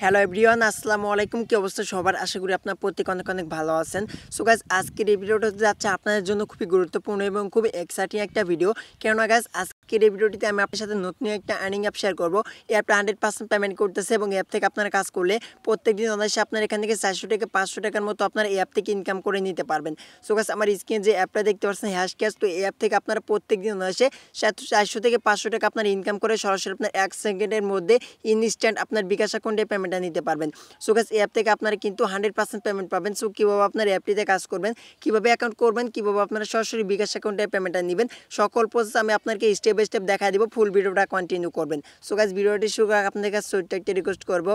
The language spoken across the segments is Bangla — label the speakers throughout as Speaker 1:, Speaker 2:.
Speaker 1: হ্যালো এভরিওয়ান, আসসালামু আলাইকুম। কি অবস্থা সবার? আশা করি আপনারা প্রত্যেকে অনেক অনেক ভালো আছেন। সো গাইস, আজকের এই ভিডিওটা যাচ্ছে আপনাদের জন্য খুবই গুরুত্বপূর্ণ এবং খুবই এক্সাইটিং একটা ভিডিও। কেননা গাইস, আজকের এই ভিডিওটিতে আমি আপনার সাথে নতুন একটা আর্নিং অ্যাপ শেয়ার করবো। এই অ্যাপটা 100% পেমেন্ট করতেছে এবং এই অ্যাপ থেকে আপনারা কাজ করলে প্রত্যেকদিন অনায়াসে আপনার এখান থেকে 400 থেকে 500 টাকার মতো আপনারা এই অ্যাপ থেকে ইনকাম করে নিতে পারবেন। সো গাইস, আমার স্ক্রিনে যে অ্যাপটা দেখতে পাচ্ছেন হ্যাশ ক্যাশ, তো এই অ্যাপ থেকে আপনারা প্রত্যেকদিন অনায়াসে 400 থেকে 500 টাকা আপনার ইনকাম করে সরাসরি আপনার 1 সেকেন্ডের মধ্যে ইনস্ট্যান্ট আপনার বিকাশ অ্যাকাউন্টে পেমেন্টটা নিতে পারবেন। সো গাইস, এই অ্যাপ থেকে আপনারা কিন্তু 100% পেমেন্ট পাবেন। সো কীভাবে আপনার অ্যাপটিতে কাজ করবেন, কীভাবে অ্যাকাউন্ট করবেন, কীভাবে আপনারা সরাসরি বিকাশ অ্যাকাউন্টে পেমেন্টটা নেবেন, সকল প্রসেস আমি আপনাকে স্টেপ বাই স্টেপ দেখা দিব। ফুল ভিডিওটা কন্টিনিউ করবেন। সো গাইস, ভিডিওটি শুরু করার আপনাদের কাছে ছোট্ট একটা রিকোয়েস্ট করবো,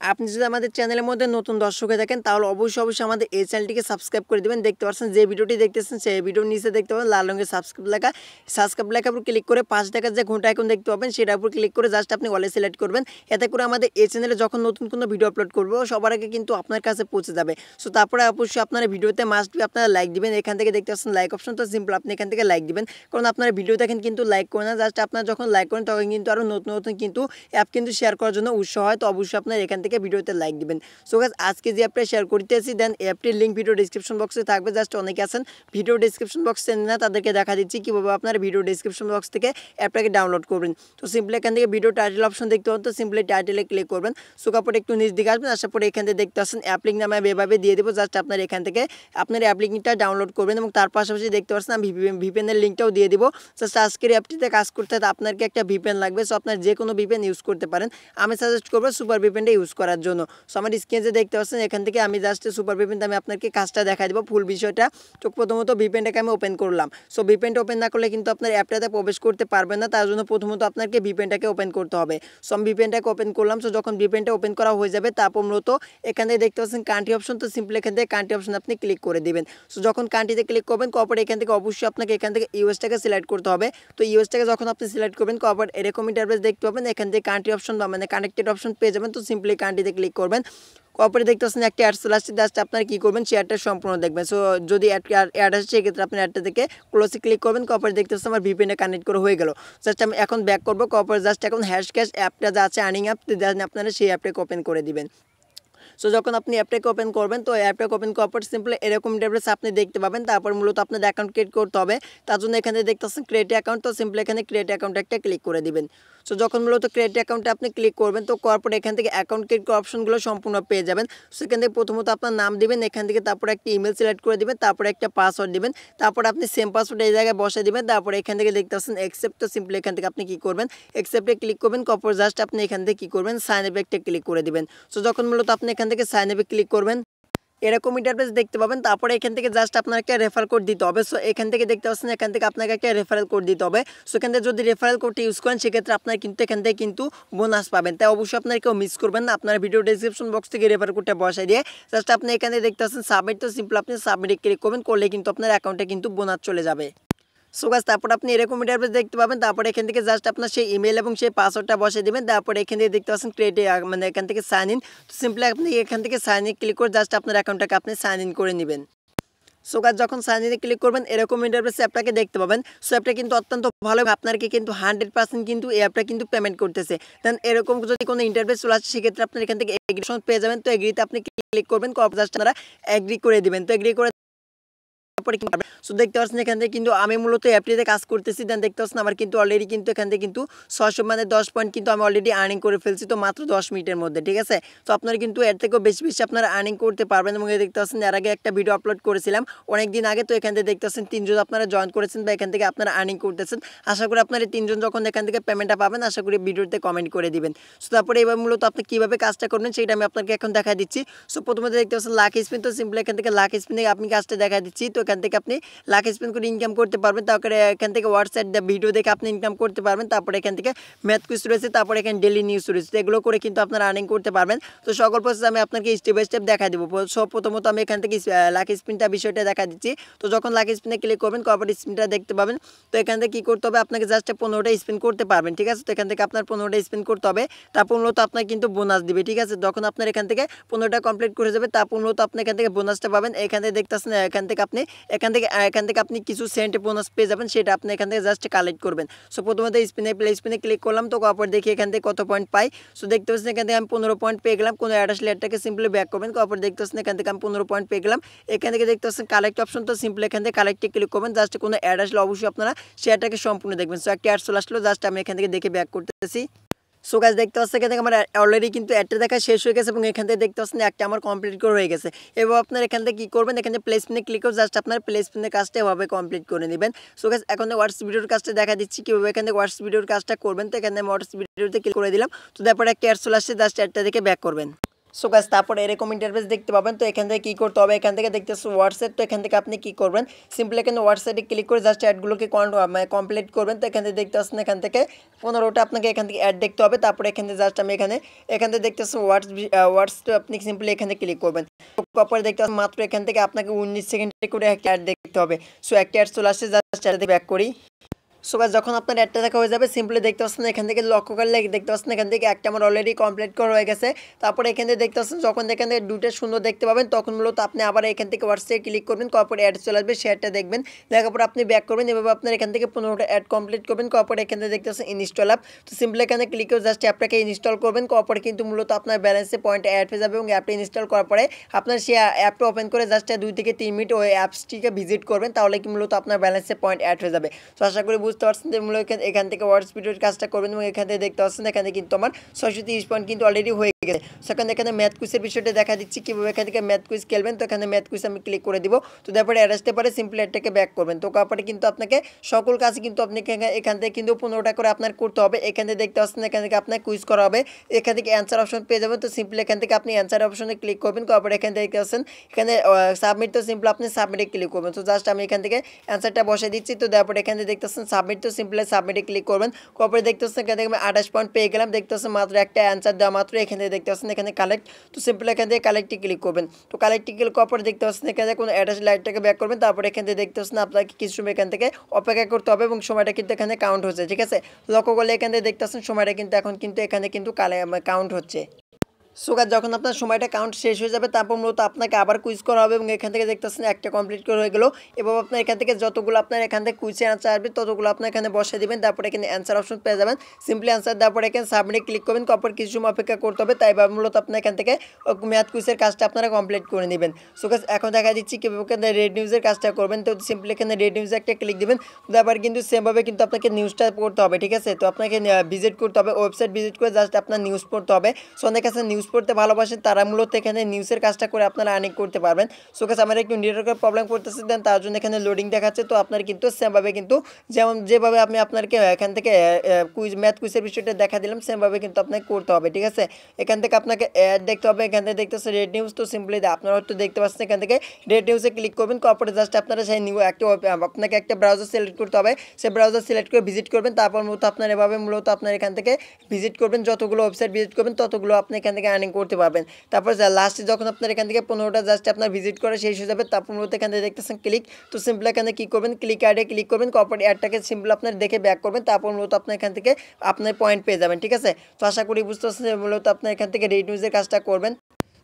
Speaker 1: আপনি যদি আমাদের চ্যানেলের মধ্যে নতুন দর্শক হয়ে থাকেন তাহলে অবশ্যই আমাদের এই চ্যানেলটিকে সাবস্ক্রাইব করে দেবেন। দেখতে পাচ্ছেন যে ভিডিওটি দেখতেছেন সেই ভিডিওর নিচে দেখতে পাবেন লাল রঙের সাবস্ক্রাইব লেখার উপর ক্লিক করে 5 টাকার যে ঘন্টা আইকন দেখতে পাবেন সেটার উপর ক্লিক করে জাস্ট আপনি অলে সিলেক্ট করবেন। এতে করে আমাদের এই চ্যানেলে যখন নতুন কোনো ভিডিও আপলোড করবো সবার আগে কিন্তু আপনার কাছে পৌঁছে যাবে। সো তারপরে অবশ্যই আপনারা ভিডিওতে মাস্ট বি আপনারা লাইক দিবেন। এখান থেকে দেখতে পাচ্ছেন লাইক অপশন, তো সিম্পল আপনি এখান থেকে লাইক দিবেন, কারণ আপনারা ভিডিও দেখেন কিন্তু লাইক করে না। জাস্ট আপনারা যখন লাইক করেন তখন কিন্তু আরও নতুন নতুন কিন্তু অ্যাপ কিন্তু শেয়ার করার জন্য উৎসাহ হয়। তো অবশ্যই আপনারা এখান থেকে ভিডিওতে লাইক দিবেন। সো গাইস, আজকে যে অ্যাপটা শেয়ার করতেছি দেন অ্যাপটির লিঙ্ক ভিডিও ডেসক্রিপশন বক্সে থাকবে। জাস্ট অনেকে আছেন ভিডিও ডেসক্রিপশন বক্স চেনেন না, তাদেরকে দেখা দিচ্ছি কীভাবে আপনারা ভিডিও ডেসক্রিপশন বক্স থেকে অ্যাপটাকে ডাউনলোড করবেন। তো সিম্পলি এখান থেকে ভিডিও টাইটেল অপশন দেখতে পাবেন, তো সিম্পলি টাইটেলে ক্লিক করবেন। সো কাপড় একটু নিচ দিকে আসবেন, আসার পরে এখান থেকে দেখতে পাচ্ছেন অ্যাপ লিঙ্ক নামে আমি এভাবে দিয়ে দেবো। জাস্ট আপনার এখান থেকে আপনার অ্যাপ লিঙ্কটা ডাউনলোড করবেন এবং তার পাশাপাশি দেখতে পাচ্ছেন আমি ভিপিএনের লিঙ্কটাও দিয়ে দিব। জাস্ট আজকের অ্যাপটিতে কাজ করতে হলে আপনাকে একটা ভিপিএন লাগবে। সো আপনার যে কোনো ভিপিএন ইউজ করতে পারেন, আমি সাজেস্ট করবো সুপার ভিপিএনটা ইউজ করার জন্য। সো আমার স্ক্রিনে যে দেখতে পাচ্ছেন এখান থেকে আমি জাস্ট সুপার ভিপিএনটা আমি আপনাকে কাজটা দেখা দেবো ফুল বিষয়টা। তো প্রথমত ভিপিএনটাকে আমি ওপেন করলাম। সো ভিপিএনটা ওপেন না করলে কিন্তু আপনার অ্যাপটাতে প্রবেশ করতে পারবেন না, তার জন্য প্রথমত আপনাকে ভিপিএনটাকে ওপেন করতে হবে। সো আমি ভিপিএনটাকে ওপেন করলাম। সো যখন ভিপিএনটা ওপেন করা হয়ে যাবে তারপর মূলত এখান থেকে দেখতে পাচ্ছেন কান্ট্রি অপশন, তো সিম্পলি এখান থেকে কান্ট্রি অপশন আপনি ক্লিক করে দেবেন। সো যখন কান্ট্রিতে ক্লিক করবেন কপর এখান থেকে অবশ্যই আপনাকে এখান থেকে ইউএসটাকে সিলেক্ট করতে হবে। তো ইউএসটাকে যখন আপনি সিলেক্ট করবেন কপর এরকম ইন্টারফেস দেখতে পাবেন, এখান থেকে কান্ট্রি অপশন বা মানে কানেক্টেড অপশন পেয়ে যাবেন। তো সিম্পলি কান্ট্রিতে ক্লিক করবেন, কপরে দেখতে পাচ্ছেন একটা অ্যাড চলে আসছে। জাস্ট আপনারা কী করবেন, শেয়ারটা সম্পূর্ণ দেখবেন। সো যদি অ্যাড আসে সেক্ষেত্রে আপনি অ্যাডটা থেকে ক্লোজে ক্লিক করবেন। কপরে দেখতে পাচ্ছেন আমার ভিপিএনে কানেক্ট করে হয়ে গেল। জাস্ট আমি এখন ব্যাক করবো। কপরে জাস্ট এখন হ্যাশ ক্যাশ অ্যাপটা যা আছে আর্নিং অ্যাপ, আপনারা সেই অ্যাপটাকে ওপেন করে দিবেন। সো যখন আপনি অ্যাপটাকে ওপেন করবেন তো অ্যাপটাকে ওপেন করার পর সিম্পলি এরকম ইন্টারফেস আপনি দেখতে পাবেন। তারপর মূলত আপনাদের অ্যাকাউন্ট ক্রিয়েট করতে হবে, তার জন্য এখানে দেখতে পাচ্ছেন ক্রিয়েট অ্যাকাউন্ট, তো সিম্পলি এখানে ক্রিয়েট অ্যাকাউন্ট একটা ক্লিক করে দিবেন। সো যখন মূলত ক্রিয়েট অ্যাকাউন্টে আপনি ক্লিক করবেন তো করার পরে এখান থেকে অ্যাকাউন্ট ক্রিয়েট করার অপশনগুলো সম্পূর্ণ পেয়ে যাবেন। সেখান থেকে প্রথমত আপনার নাম দিবেন, এখান থেকে তারপরে একটা ইমেল সিলেক্ট করে দিবেন, তারপরে একটা পাসওয়ার্ড দিবেন, তারপর আপনি সেম পাসওয়ার্ড এই জায়গায় বসে দিবেন। তারপরে এখান থেকে দেখতে পাচ্ছেন অ্যাকসেপ্ট, তো সিম্পলি এখান থেকে আপনি কী করবেন, অ্যাকসেপ্টে ক্লিক করবেন। কপর জাস্ট আপনি এখান থেকে কী করবেন, সাইন আপে একটা ক্লিক করে দিবেন। সো যখন মূলত আপনি এখান থেকে সাইন আপে ক্লিক করবেন এরকম ইন্টারফেস দেখতে পাবেন। তারপরে এখান থেকে জাস্ট আপনার একটা রেফার কোড দিতে হবে। সো এখান থেকে দেখতে পাচ্ছেন এখান থেকে আপনাকে একটা রেফারেল কোড দিতে হবে। সো এখান থেকে যদি রেফারেল কোডটা ইউজ করেন সেক্ষেত্রে আপনার কিন্তু এখান থেকে কিন্তু বোনাস পাবেন। তাই অবশ্যই আপনার কেউ মিস করবেন না। আপনার ভিডিও ডেসক্রিপশন বক্স থেকে রেফার কোডটা বসাই দিয়ে জাস্ট আপনি এখানে দেখতে পাচ্ছেন সাবমিট, তো সিম্পল আপনি সাবমিটে ক্লিক করবেন, করলে কিন্তু আপনার অ্যাকাউন্টে কিন্তু বোনাস চলে যাবে। সো গাইস, তারপর আপনি এরকম ইন্টারফেস দেখতে পাবেন। তারপরে এখান থেকে জাস্ট আপনার সেই ইমেল এবং সেই পাসওয়ার্ডটা বসিয়ে দেবেন। তারপরে এখান থেকে দেখতে পাচ্ছেন ক্রিয়েট মানে এখান থেকে সাইন ইন, তো সিম্পলি আপনি এখান থেকে সাইন ইন ক্লিক করে জাস্ট আপনার অ্যাকাউন্টটাকে আপনি সাইন ইন করে নেবেন। সো গাইস, যখন সাইন ইনে ক্লিক করবেন এরকম ইন্টারফেস অ্যাপটাকে দেখতে পাবেন। সো অ্যাপটা কিন্তু অত্যন্ত ভালো, আপনাকে কিন্তু 100% কিন্তু এই অ্যাপটা কিন্তু পেমেন্ট করতেছে। দেন এরকম যদি কোনো ইন্টারফেস চলে আসে সেক্ষেত্রে আপনার এখান থেকে এগ্রি পেয়ে যাবেন। তো এগ্রিতে আপনি ক্লিক করবেন, জাস্ট আপনারা এগ্রি করে দিবেন। তো এগ্রি করে সো দেখতে পাচ্ছেন এখান থেকে কিন্তু আমি মূলত অ্যাপটিতে কাজ করতেছি। দেন দেখতে পাচ্ছেন আমার কিন্তু অলরেডি কিন্তু এখান থেকে কিন্তু 600 মানে 10 পয়েন্ট কিন্তু আমি অলরেডি আর্নিং করে ফেলছি, তো মাত্র 10 মিনিটের মধ্যে, ঠিক আছে। তো আপনারা কিন্তু এর থেকেও বেশি বেশি আপনারা আর্নিং করতে পারবেন। এবং দেখতে পাচ্ছেন এর আগে একটা ভিডিও আপলোড করেছিলাম অনেক দিন আগে, তো এখান থেকে দেখতে পাচ্ছেন 3 জন আপনারা জয়েন করেছেন বা এখান থেকে আপনারা আর্নিং করতেছেন। আশা করি আপনারা 3 জন যখন এখান থেকে পেমেন্টটা পাবেন আশা করি ভিডিওতে কমেন্ট করে দিবেন। সো তারপরে এবার মূলত আপনি কীভাবে কাজটা করবেন সেটা আমি আপনাকে এখন দেখা দিচ্ছি। সো প্রথমত দেখতে পাচ্ছেন লাকি স্পিন, তো সিম্পলি এখান থেকে লাকি স্পিনে আপনি কাজটা দেখা দিচ্ছি। তো এখান থেকে আপনি লাখ স্পেন্ড করে ইনকাম করতে পারবেন। তারপরে এখান থেকে হোয়াটসঅ্যাপ ভিডিও দেখে আপনি ইনকাম করতে পারবেন। তারপরে এখান থেকে ম্যাথ কুইজ রয়েছে, তারপরে এখানে ডেলি নিউজ রয়েছে, এগুলো করে কিন্তু আপনারা আর্নিং করতে পারবেন। তো সকল প্রসেস আমি আপনাকে স্টেপ বাই স্টেপ দেখা দেবো। সব প্রথমত আমি এখান থেকে লাকি স্পিনটা বিষয়টা দেখা দিচ্ছি। তো যখন লাকি স্পিনে ক্লিক করবেন কপার স্পিনটা দেখতে পাবেন। তো এখান থেকে কী করতে হবে, আপনাকে জাস্ট 15টা স্পিন করতে পারবেন, ঠিক আছে। তো এখান থেকে আপনার 15টা স্পিন করতে হবে, তারপর মূলত আপনার কিন্তু বোনাস দিবে, ঠিক আছে। যখন আপনার এখান থেকে 15টা কমপ্লিট করে যাবে তারপর মূলত আপনি এখান থেকে বোনাসটা পাবেন। এখান থেকে দেখতে পাচ্ছেন এখান থেকে আপনি এখান থেকে আপনি কিছু সেন্ট বোনাস পেয়ে যাবেন, সেটা আপনি এখান থেকে জাস্ট কালেক্ট করবেন। সো প্রথমত স্পিনে ক্লিক করলাম, তো করার পর দেখি এখান থেকে কত পয়েন্ট পাই। সো দেখতে পাচ্ছেন এখান থেকে আমি 15 পয়েন্ট পেয়ে গেলাম। কোনো অ্যাড আসলে অ্যাডটাকে সিম্পলি ব্যাক করবেন, করার পর দেখতে পাচ্ছেন এখান থেকে আমি 15 পয়েন্ট পেয়ে গেলাম। এখান থেকে দেখতে পাচ্ছেন কালেক্ট অপশন, তো সিম্পলি এখান থেকে কালেক্টে ক্লিক করবেন। জাস্ট কোনো অ্যাড আসলে অবশ্যই আপনারা শেয়ারটাকে সম্পূর্ণ দেখবেন। সো একটা অ্যাড চলে আসলো, জাস্ট আমি এখান থেকে দেখে ব্যাক করতেছি। সো গাইস দেখতে পাচ্ছেন এখান থেকে আমার অলরেডি কিন্তু অ্যাডটা দেখা শেষ হয়ে গেছে এবং এখান থেকে দেখতে পাচ্ছেন একটা আমার কমপ্লিট করে হয়ে গেছে। এবার আপনার এখান থেকে কী করবেন, এখানে প্লেসমেন্টে ক্লিক করে জাস্ট আপনার প্লেসমেন্টের কাজটা এভাবে কমপ্লিট করে নেবেন। সো গাইস এখন হোয়াটস ভিডিওর কাজটা দেখা দিচ্ছি কীভাবে এখানে হোয়াটস ভিডিওর কাজটা করবেন। তো এখানে আমি হোয়াটস ভিডিওতে ক্লিক করে দিলাম, তো তারপরে একটা অ্যাড চলে আসছে, জাস্ট অ্যাডটা দেখে ব্যাক করবেন। সো গাইস তারপরে এরকম ইন্টারফেস দেখতে পাবেন। তো এখান থেকে কী করতে হবে, এখান থেকে দেখতে পাচ্ছেন হোয়াটসঅ্যাপ, তো এখান থেকে আপনি কী করবেন, সিম্পলি এখানে হোয়াটসঅ্যাপে ক্লিক করে জাস্ট অ্যাডগুলোকে কমপ্লিট করবেন। তো এখান থেকে দেখতে পাচ্ছেন এখান থেকে 15টা আপনাকে এখান থেকে অ্যাড দেখতে হবে। তারপরে এখান থেকে জাস্ট আমি এখান থেকে দেখতে পাচ্ছেন হোয়াটসঅ্যাপ আপনি সিম্পলি এখানে ক্লিক করবেন। তারপরে দেখতে পাচ্ছেন মাত্র এখান থেকে আপনাকে 19 সেকেন্ডে করে একটা অ্যাড দেখতে হবে। সো একটা অ্যাড চলে আসছে, জাস্ট অ্যাড ব্যাক করি। সো গাইস যখন আপনার অ্যাডটা দেখা হয়ে যাবে, সিম্পলি দেখতে পাচ্ছেন এখান থেকে লক্ষ্য করলে দেখতে পাচ্ছেন এখান থেকে একটা আমার অলরেডি কমপ্লিট করা হয়ে গেছে। তারপরে এখান থেকে দেখতে পাচ্ছেন যখন এখান থেকে দুটো সুন্দর দেখতে পাবেন, তখন মূলত আপনি আবার এখান থেকে হোয়াটসঅ্যাপে ক্লিক করবেন, তারপরে অ্যাড চলে আসবে, শেয়ারটা দেখবেন, দেখার পর আপনি ব্যাক করবেন। এভাবে আপনার এখান থেকে 15টা অ্যাড কমপ্লিট করবেন, তারপরে এখান থেকে দেখতে পাচ্ছেন ইনস্টল অ্যাপ, তো সিম্পলি এখানে ক্লিক করে জাস্ট অ্যাপটাকে ইনস্টল করবেন, তারপরে কিন্তু মূলত আপনার ব্যালেন্সে পয়েন্ট অ্যাড হয়ে যাবে এবং অ্যাপটা ইনস্টল করার পরে আপনার সেই অ্যাপটা ওপেন করে জাস্ট 2 থেকে 3 মিনিট ওই অ্যাপসটিকে ভিজিট করবেন, তাহলে কি মূলত আপনার ব্যালেন্সে পয়েন্ট অ্যাড হয়ে যাবে। তো আশা করি বুঝতে পারছেন যে মূলত এখান থেকে হোয়াটস ভিডিওর কাজটা করবেন এবং এখান থেকে দেখতে পাচ্ছেন এখানে কিন্তু আমার 630 পয়েন্ট কিন্তু অলরেডি হয়ে গেছে। সেখানে এখানে ম্যাথ কুইজের বিষয়টা দেখা দিচ্ছি কীভাবে এখান থেকে ম্যাথ কুইজ খেলবেন। তো এখানে ম্যাথ কুইজ আমি ক্লিক করে দিব, তো তারপরে অ্যাড আসতে পারে, সিম্পলি এটাকে ব্যাক করবেন। তো তারপরে কিন্তু আপনাকে সকল কাজ কিন্তু আপনাকে এখান থেকে কিন্তু 15টা করে আপনার করতে হবে। এখান থেকে দেখতে পাচ্ছেন এখান থেকে আপনার কুইজ করা হবে, এখান থেকে অ্যান্সার অপশন পেয়ে যাবেন। তো সিম্পলি এখান থেকে আপনি অ্যান্সার অপশনে ক্লিক করবেন, তারপরে এখান থেকে দেখতে পাচ্ছেন এখানে সাবমিট, তো সিম্পলি আপনি সাবমিটে ক্লিক করবেন। তো জাস্ট আমি এখান থেকে অ্যান্সারটা বসে দিচ্ছি, তো তারপরে এখান থেকে দেখতে পাচ্ছেন সাবমিট, তো সিম্পলি সাবমিটে ক্লিক করবেন। তারপরে দেখতে পাচ্ছেন এখান থেকে আমি 28 পয়েন্ট পেয়ে গেলাম। দেখতে পাচ্ছেন মাত্র একটা অ্যান্সার দেওয়া মাত্র এখানে দেখতে পাচ্ছেন এখানে কালেক্ট, তো সিম্পলি এখান থেকে কালেক্টে ক্লিক করবেন। তো কালেক্টে ক্লিক করার পরে দেখতে পাচ্ছেন এখানে কোনো অ্যাড্রেস লাইটটাকে ব্যাক করবেন, তারপরে এখান থেকে দেখতে পাচ্ছেন আপনাকে কিছু সময় এখান থেকে অপেক্ষা করতে হবে এবং সময়টা কিন্তু এখানে কাউন্ট হচ্ছে, ঠিক আছে। লক্ষ্য করলে এখান থেকে দেখতে পাচ্ছেন সময়টা কিন্তু এখন কিন্তু এখানে কিন্তু কাউন্ট হচ্ছে। সো গাইস যখন আপনার সময়টা কাউন্ট শেষ হয়ে যাবে, তারপর মূলত আপনাকে আবার কুইজ করা হবে এবং এখান থেকে দেখতে পাচ্ছেন একটা কমপ্লিট করে হয়ে গেল। এবং আপনার এখান থেকে যতগুলো আপনার এখান থেকে কুইজের অ্যান্সার আসবে ততগুলো আপনার এখানে বসে দেবেন, তারপরে এখানে অ্যান্সার অপশন পেয়ে যাবেন, সিম্পলি অ্যান্সার দেওয়ার পরে এখানে সাবমিটে ক্লিক করবেন, তারপর কিছু সময় অপেক্ষা করতে হবে। তাই মূলত আপনার এখান থেকে ম্যাথ কুইজের কাজটা আপনারা কমপ্লিট করে নেবেন। সো গাইস এখন দেখা দিচ্ছি কীভাবে এখানে রেড নিউজের কাজটা করবেন। তো সিম্পলি এখানে রেড নিউজে একটা ক্লিক দেবেন, তারপর কিন্তু সেমভাবে কিন্তু আপনাকে নিউজটা পড়তে হবে, ঠিক আছে। তো আপনাকে ভিজিট করতে হবে, ওয়েবসাইট ভিজিট করে জাস্ট আপনার নিউজ পড়তে হবে। সো অনেক কাছে নিউজ পড়তে ভালোবাসেন, তারা মূলত এখানে নিউজের কাজটা করে আপনারা আর্নিং করতে পারবেন। সো গাইস আমার একটু নেটওয়ার্কের প্রবলেম করতেছে, দেন তার জন্য এখানে লোডিং দেখাচ্ছে। তো আপনার কিন্তু সেমভাবে কিন্তু যেভাবে আমি আপনাকে এখান থেকে ম্যাথ কুইজের বিষয়টা দেখা দিলাম, সেমভাবে কিন্তু আপনাকে করতে হবে, ঠিক আছে। এখান থেকে আপনাকে অ্যাড দেখতে হবে, এখান থেকে দেখতে পাচ্ছেন রেড নিউজ, তো সিম্পলি আপনারা হয়তো দেখতে পাচ্ছেন এখান থেকে রেড নিউজে ক্লিক করবেন, তারপরে জাস্ট আপনারা সেই আপনাকে একটা ব্রাউজার সিলেক্ট করতে হবে, সেই ব্রাউজার সিলেক্ট করে ভিজিট করবেন। তারপর মূলত আপনার এভাবে মূলত আপনার এখান থেকে ভিজিট করবেন, যতগুলো ওয়েবসাইট ভিজিট করবেন ততগুলো আপনি এখান থেকে আর্নিং করতে পারবেন। তারপর লাস্টে যখন আপনার এখান থেকে 15টা জাস্ট আপনার ভিজিট করে শেষ হয়ে যাবে, তারপর মূলত এখান থেকে দেখতেছেন ক্লিক, তো সিম্পলি এখানে কী করবেন, ক্লিক অ্যাডে ক্লিক করবেন, কপি অ্যাডটাকে সিম্পল আপনার দেখে ব্যাক করবেন, তারপর মূলত আপনার এখান থেকে আপনার পয়েন্ট পেয়ে যাবেন, ঠিক আছে। তো আশা করি বুঝতে পারছেন যে মূলত আপনার এখান থেকে রেড নিউজের কাজটা করবেন।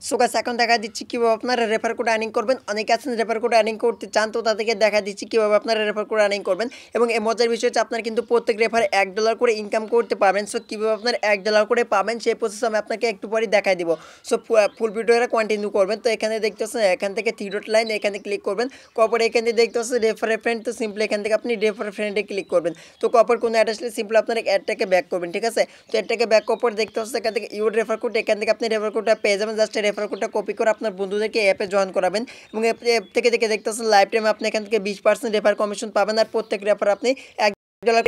Speaker 1: সো গাইস এখন দেখা দিচ্ছি কীভাবে আপনারা রেফার কোড আর্নিং করবেন। অনেকে আছেন রেফার কোড আর্নিং করতে চান, তো তাদেরকে দেখা দিচ্ছি কীভাবে আপনারা রেফার কোড আর্নিং করবেন। এবং এই মজার বিষয় হচ্ছে আপনার কিন্তু প্রত্যেক রেফারে $1 করে ইনকাম করতে পারবেন। সো কীভাবে আপনার $1 করে পাবেন সেই প্রসেস আমি আপনাকে একটু পরে দেখাই দিব। সো ফুল ভিডিওটা কন্টিনিউ করবেন। তো এখানে দেখতে পাচ্ছেন এখান থেকে 3 ডট লাইন এখানে ক্লিক করবেন, কপর এখানে দেখতে পাচ্ছেন রেফার ফ্রেন্ড, তো সিম্পলি এখান থেকে আপনি রেফার ফ্রেন্ডে ক্লিক করবেন। তো কপর কোনো অ্যাড আসলে সিম্পলি আপনার অ্যাডটাকে ব্যাক করবেন, ঠিক আছে। তো অ্যাডটাকে ব্যাক করার দেখতে পাচ্ছেন এখান থেকে ইউর রেফার কোড, এখান থেকে আপনি রেফার কোডটা পেয়ে যাবেন। জাস্ট রেফার কোডটা কপি করে আপনার বন্ধুদেরকে অ্যাপে জয়েন করাবেন এবং অ্যাপ থেকে দেখতে পাচ্ছেন লাইফ টাইমে আপনি এখান থেকে 20% রেফার কমিশন পাবেন, আর প্রত্যেক রেফার আপনি $1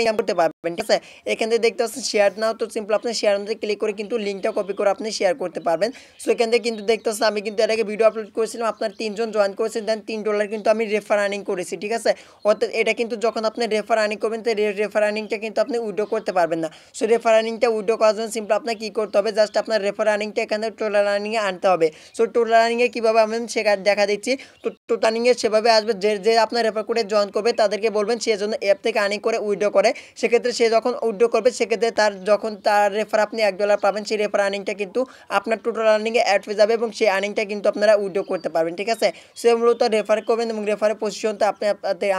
Speaker 1: ইনকাম করতে পারবেন, ঠিক আছে। এখান থেকে দেখতে পাচ্ছেন শেয়ার নাও, তো সিম্পল আপনি শেয়ার মধ্যে ক্লিক করে কিন্তু লিঙ্কটা কপি করে আপনি শেয়ার করতে পারবেন। সো এখান থেকে কিন্তু দেখতে পাচ্ছেন আমি কিন্তু এর আগে ভিডিও আপলোড করেছিলাম, আপনার 3 জন জয়েন করেছেন, দেন $3 কিন্তু আমি রেফার আর্নিং করেছি, ঠিক আছে। অর্থাৎ এটা কিন্তু যখন আপনি রেফার আর্নিং করবেন, তো রেফার আর্নিংটা কিন্তু আপনি উইড্রো করতে পারবেন না। সো রেফার আর্নিংটা উইড্রো করার জন্য সিম্পল আপনার কী করতে হবে, জাস্ট আপনার রেফার আর্নিংটা এখানে টোটাল আর্নিংয়ে আনতে হবে। সো টোটাল আর্নিংয়ে কীভাবে আমি সেটা দেখা দিচ্ছি। তো টোটাল আর্নিংয়ে সেভাবে আসবে, যে আপনার রেফার কোডে জয়েন করবে তাদেরকে বলবেন সে জন্য অ্যাপ থেকে আর্নিং করে উইড্রো উইথড্র করে সেক্ষেত্রে সে যখন উইথড্র করবে সেক্ষেত্রে তার যখন তার রেফার আপনি $1 পাবেন সেই রেফার আর্নিংটা কিন্তু আপনার টোটাল আর্নিংয়ে অ্যাড হয়ে যাবে এবং সেই আর্নিংটা কিন্তু আপনারা উইথড্র করতে পারবেন ঠিক আছে। সে মূলত রেফার করবেন এবং রেফারের পজিশনটা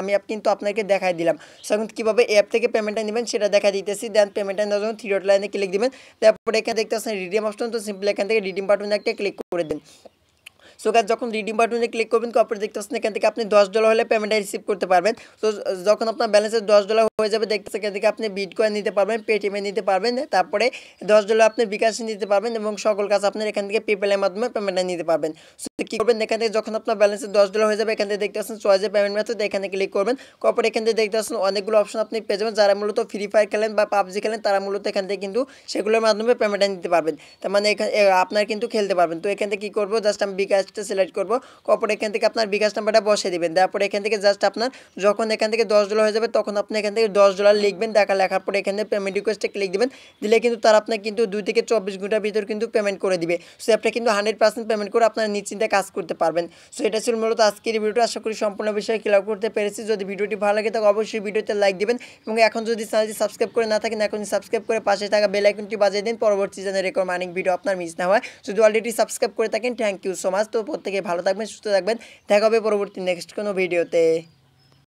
Speaker 1: আমি কিন্তু আপনাকে দেখাই দিলাম। সো এখন কীভাবে অ্যাপ থেকে পেমেন্টটা নেবেন সেটা দেখা দিতেছি। দেন পেমেন্টটা নেওয়ার জন্য 3 ডট লাইনে ক্লিক দিবেন। তারপরে এখানে দেখতে পাচ্ছেন রিডিম অপশন, তো সিম্পলি এখান থেকে রিডিম বাটনে একটা ক্লিক করে দিন। সো গাইস যখন রিডিম বাটনে ক্লিক করবেন তারপরে দেখতে পাচ্ছেন এখান থেকে আপনি $10 হলে পেমেন্টটা রিসিভ করতে পারবেন। তো যখন আপনার ব্যালেন্সে $10 হয়ে যাবে দেখতে এখান থেকে আপনি বিটকয়েন নিতে পারবেন, পেটিএমে নিতে পারবেন, তারপরে $10 আপনি বিকাশে নিতে পারবেন এবং সকল কাজ আপনার এখান থেকে পেপ্যালের মাধ্যমে পেমেন্টটা নিতে পারবেন। সো কী করবেন এখান থেকে যখন আপনার ব্যালেন্সে $10 হয়ে যাবে এখান থেকে দেখতে পাচ্ছেন চয়েসে পেমেন্ট মেথড, এখানে ক্লিক করবেন। তারপরে এখান থেকে দেখতে পাচ্ছেন অনেকগুলো অপশন আপনি পেয়ে যাবেন। যারা মূলত ফ্রি ফায়ার খেলেন বা পাবজি খেলেন তারা মূলত এখান থেকে কিন্তু সেগুলোর মাধ্যমে পেমেন্টটা নিতে পারবেন, তার মানে এখানে আপনার কিন্তু খেলতে পারবেন। তো এখান থেকে কী করবো, জাস্ট আমি বিকাশটা সিলেক্ট করবো। তারপরে এখান থেকে আপনার বিকাশ নাম্বারটা বসিয়ে দিবেন। তারপরে এখান থেকে জাস্ট আপনার যখন এখান থেকে $10 হয়ে যাবে তখন আপনি এখান থেকে $10 লিখবেন, লেখার পরে এখানে পেমেন্ট রিকোয়েস্টে ক্লিক দিবেন। দিলে কিন্তু তারা আপনাকে কিন্তু 2 থেকে 24 ঘন্টার ভিতর কিন্তু পেমেন্ট করে দিবে। সো আপনি কিন্তু 100% পেমেন্ট করে আপনারা নিশ্চিন্তে কাজ করতে পারবেন। সো এটা ছিল মূলত আজকের ভিডিওটা। আশা করি সম্পূর্ণ বিষয় ক্লিয়ার করতে পেরেছি। যদি ভিডিওটি ভালো লাগে তাহলে অবশ্যই ভিডিওতে লাইক দিবেন এবং এখন যদি চ্যানেলটি সাবস্ক্রাইব করে না থাকেন এখনই সাবস্ক্রাইব করে পাশে থাকা বেল আইকনটি বাজিয়ে দিন পরবর্তী চ্যানেলে এরকম আর্নিং ভিডিও আপনার মিস না হয়। যদি অলরেডি সাবস্ক্রাইব করে থাকেন থ্যাংক ইউ সো মাচ। তো প্রত্যেকে ভালো থাকবেন, সুস্থ থাকবেন, দেখা হবে পরবর্তী নেক্সট কোনো ভিডিওতে।